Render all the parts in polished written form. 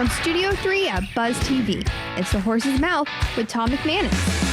From Studio 3 at Buzz TV, it's The Horse's Mouth with Tom McManus.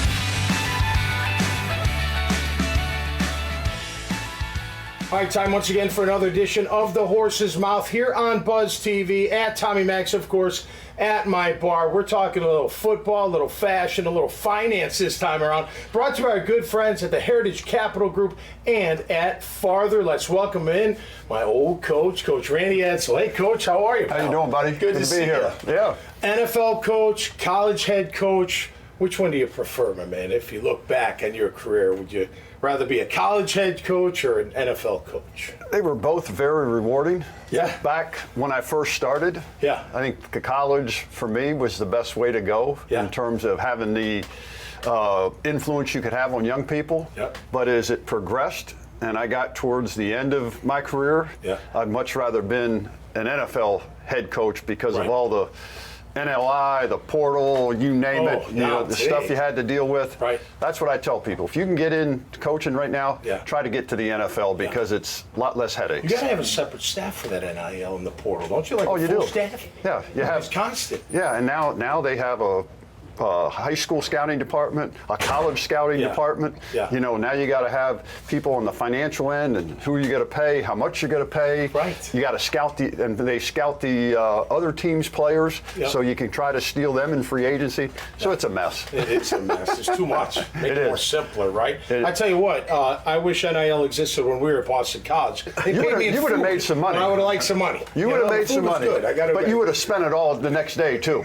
All right, time once again for another edition of The Horse's Mouth here on Buzz TV, at Tommy Max, of course, at my bar. We're talking a little football, a little fashion, a little finance this time around. Brought to you by our good friends at the Heritage Capital Group and at Farther. Let's welcome in my old coach, Coach Randy Edsall. Hey, Coach, how are you, pal? How you doing, buddy? Good to be here. You. Yeah. NFL coach, college head coach. Which one do you prefer, my man? If you look back on your career, would you rather be a college head coach or an NFL coach? They were both very rewarding. Yeah. Back when I first started, yeah, I think the college for me was the best way to go in terms of having the influence you could have on young people. Yep. But as it progressed and I got towards the end of my career, I'd much rather been an NFL head coach because of all the NLI, the portal, you name it, the stuff you had to deal with. Right. That's what I tell people. If you can get in coaching right now, try to get to the NFL because it's a lot less headaches. You got to have a separate staff for that NIL and the portal, don't you? Like a full staff? Yeah, you have. It's constant. Yeah, and now they have a high school scouting department, a college scouting department. Yeah. You know, now you got to have people on the financial end and who you got to pay, how much you're going to pay. Right. You got to scout and they scout the other team's players so you can try to steal them in free agency. So it's a mess. It's a mess. It's too much. Make it more simpler, right? I tell you what, I wish NIL existed when we were at Boston College. You would have made some money. I would have liked some money. You would have made some money. But you would have spent it all the next day too.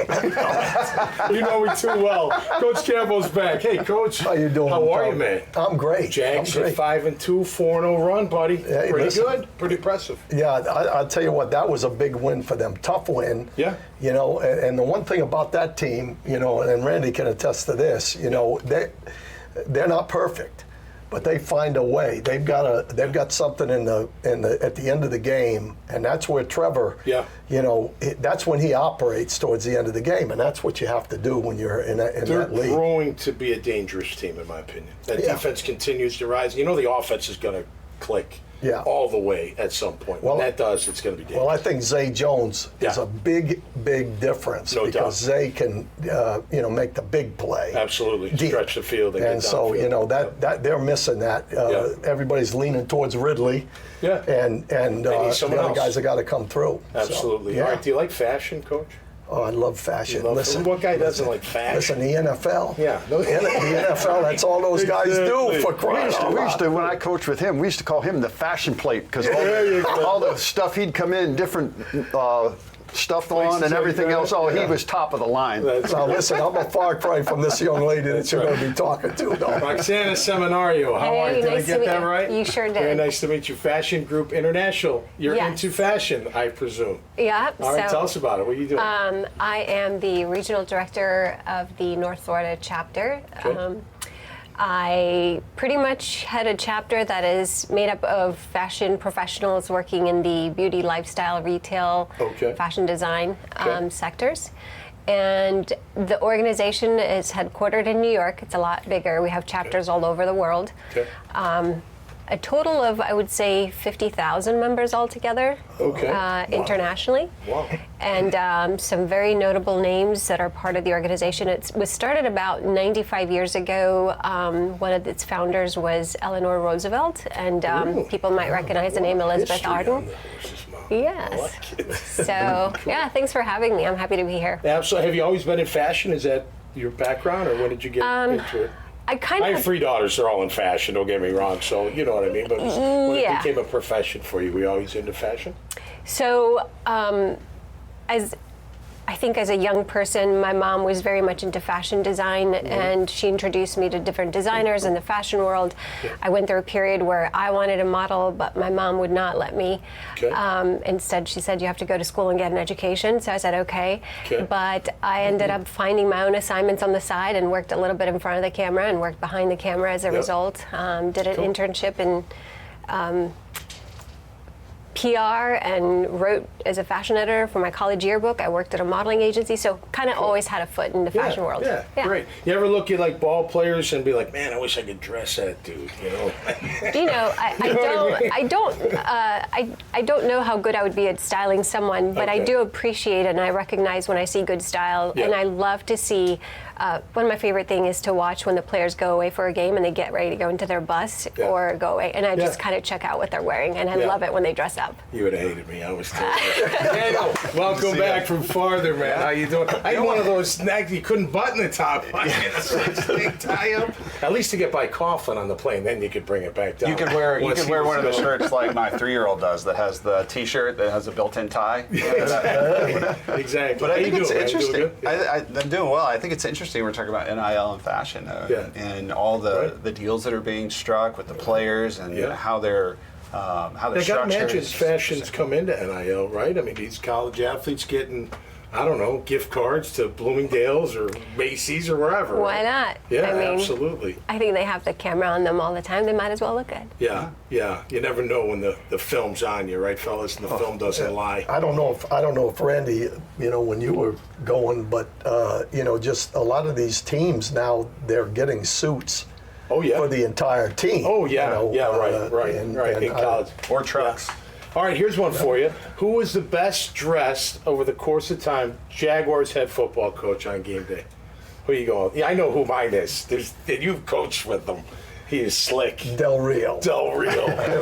You know me too well. Coach Campo's back. Hey, Coach. How you doing? How are you, man? I'm great. Jags at 5-2, 4-0 run, buddy. Hey, pretty good. Pretty impressive. Yeah, I'll tell you what, that was a big win for them. Tough win. Yeah. You know, and the one thing about that team, you know, and Randy can attest to this, you know, they're not perfect, but they find a way. They've got something at the end of the game, and that's where Trevor, you know, that's when he operates towards the end of the game, and that's what you have to do when you're in that league. They're growing to be a dangerous team, in my opinion. That defense continues to rise. You know, the offense is going to click all the way at some point. When that does, it's going to be dangerous. Well, I think Zay Jones is a big difference because Zay can, you know, make the big play. Absolutely, stretch the field and so you know that they're missing that. Everybody's leaning towards Ridley. Yeah, and the other guys have got to come through. Absolutely. So, All right. Do you like fashion, Coach? Oh, I love fashion. Listen, what guy doesn't like fashion? Listen, the NFL. Yeah. The NFL, that's all those guys do for crying out loud. We used to, when I coached with him, we used to call him the fashion plate because all the stuff he'd come in, different stuff on and everything else. Oh, he was top of the line. Now, listen, I'm a far cry from this young lady that you're going to be talking to. No. Roxana Seminario, how are you? Did I get that right? You sure did. Very nice to meet you. Fashion Group International. You're into fashion, I presume. Yeah. All right, tell us about it. What are you doing? I am the regional director of the North Florida chapter. Okay. I pretty much head a chapter that is made up of fashion professionals working in the beauty, lifestyle, retail, fashion design sectors. And the organization is headquartered in New York. It's a lot bigger. We have chapters all over the world. Okay. A total of, I would say, 50,000 members altogether internationally. Wow. And some very notable names that are part of the organization. It was started about 95 years ago. One of its founders was Eleanor Roosevelt, and people might recognize the name Elizabeth Arden. Yes. So, yeah, thanks for having me. I'm happy to be here. Absolutely. Have you always been in fashion? Is that your background, or when did you get into it? I have 3 daughters. They're all in fashion, don't get me wrong, so you know what I mean. But when it became a profession for you, were you always into fashion? So, I think as a young person, my mom was very much into fashion design, and she introduced me to different designers in the fashion world. I went through a period where I wanted a model, but my mom would not let me. Instead, she said, you have to go to school and get an education. So I said, okay. But I ended up finding my own assignments on the side and worked a little bit in front of the camera and worked behind the camera as a result. Did an internship in PR and wrote as a fashion editor for my college yearbook. I worked at a modeling agency, so kind of always had a foot in the fashion world. Yeah, great. You ever look at like ball players and be like, man, I wish I could dress that dude, you know? I don't know how good I would be at styling someone, but I do appreciate and I recognize when I see good style, and I love to see. One of my favorite things is to watch when the players go away for a game and they get ready to go into their bus or go away, and I just kind of check out what they're wearing, and I love it when they dress up. You would have hated me. I was terrible. Welcome back from farther, man. How you doing? I had one of those snags you couldn't button the top. I had a tie up. At least to get by Coughlin on the plane, then you could bring it back down. You could wear one of the shirts like my 3-year-old does that has the T-shirt that has a built-in tie. Exactly. But I think it's interesting. I'm doing well. I think it's interesting. We're talking about NIL and fashion and all the deals that are being struck with the players and how they're They got to imagine fashion's come into NIL, right? I mean, these college athletes getting, I don't know, gift cards to Bloomingdale's or Macy's or wherever. Why not? Yeah, I mean, absolutely. I think they have the camera on them all the time. They might as well look good. Yeah. You never know when the film's on you, right, fellas? And the film doesn't lie. I don't know if Randy, when you were going, but just a lot of these teams now, they're getting suits. For the entire team. Right. In college. Or trucks. Yeah. All right, here's one for you. Who was the best dressed over the course of time Jaguars head football coach on game day? Who are you going? Yeah, I know who mine is. You've coached with them. He is slick. Del Rio.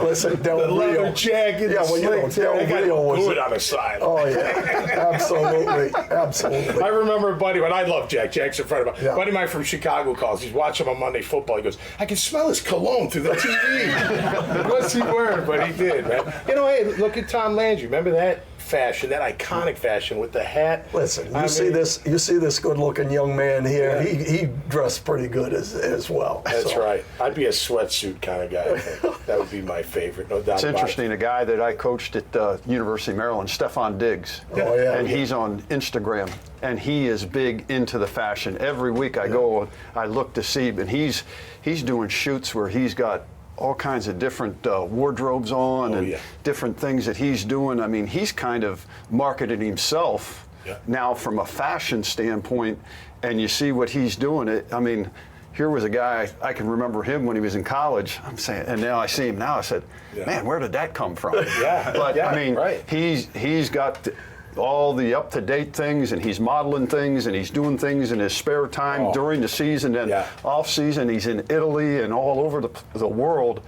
Listen, Del Rio. The leather jacket. Yeah, Del Rio was good on the side. Oh yeah, absolutely. I remember a buddy, but I love Jack. Jack's in front of me. Yeah. Buddy of mine from Chicago calls. He's watching on Monday football. He goes, I can smell his cologne through the TV. What's he wearing? But he did, man. Hey, look at Tom Landry. Remember that fashion, that iconic fashion with the hat? Listen, you see this good-looking young man here. Yeah. He dressed pretty good as well. That's right. I'd be a sweatsuit kind of guy. I think. That would be my favorite, no doubt. It's interesting. A guy that I coached at University of Maryland, Stephon Diggs, and he's on Instagram, and he is big into the fashion. Every week I go, I look to see, but he's doing shoots where he's got all kinds of different wardrobes on and different things that he's doing. I mean, he's kind of marketed himself now from a fashion standpoint, and you see what he's doing. I mean, here was a guy, I can remember him when he was in college. I'm saying, and now I see him now, I said, man, where did that come from? I mean, he's got all the up-to-date things, and he's modeling things, and he's doing things in his spare time during the season and off-season. He's in Italy and all over the world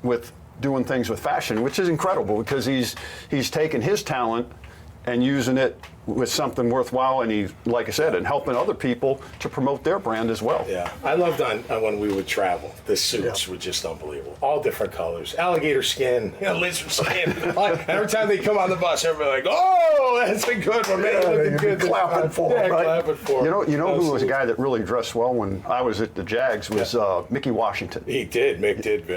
with doing things with fashion, which is incredible because he's taken his talent and using it with something worthwhile, and he, like I said, and helping other people to promote their brand as well. Yeah, I loved on when we would travel. The suits were just unbelievable. All different colors, alligator skin, lizard skin. Every time they come on the bus, everybody like, "Oh, that's a good one, man." Looking good. Clapping for him, right? Clapping for him. You know who was a guy that really dressed well when I was at the Jags was Mickey Washington. He did. Mick did.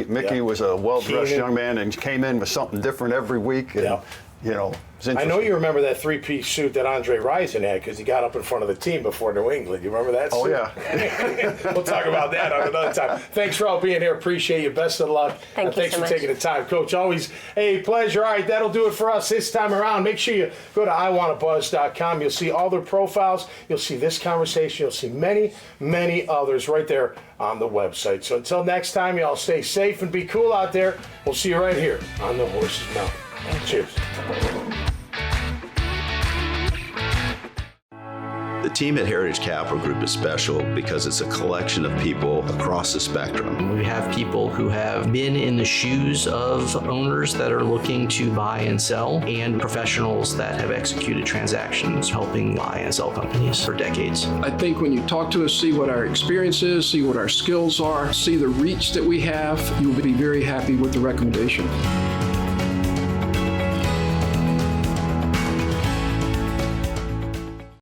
Mickey was a well-dressed young man and came in with something different every week. And, I know you remember that three-piece suit that Andre Rison had because he got up in front of the team before New England. You remember that suit? Oh, yeah. We'll talk about that on another time. Thanks for all being here. Appreciate you. Best of luck. Thanks for much. taking the time. Coach, always a pleasure. All right, that'll do it for us this time around. Make sure you go to iwantabuzz.com. You'll see all their profiles. You'll see this conversation. You'll see many, many others right there on the website. So until next time, y'all stay safe and be cool out there. We'll see you right here on The Horse's Mouth. Cheers. The team at Heritage Capital Group is special because it's a collection of people across the spectrum. We have people who have been in the shoes of owners that are looking to buy and sell, and professionals that have executed transactions helping buy and sell companies for decades. I think when you talk to us, see what our experience is, see what our skills are, see the reach that we have, you will be very happy with the recommendation.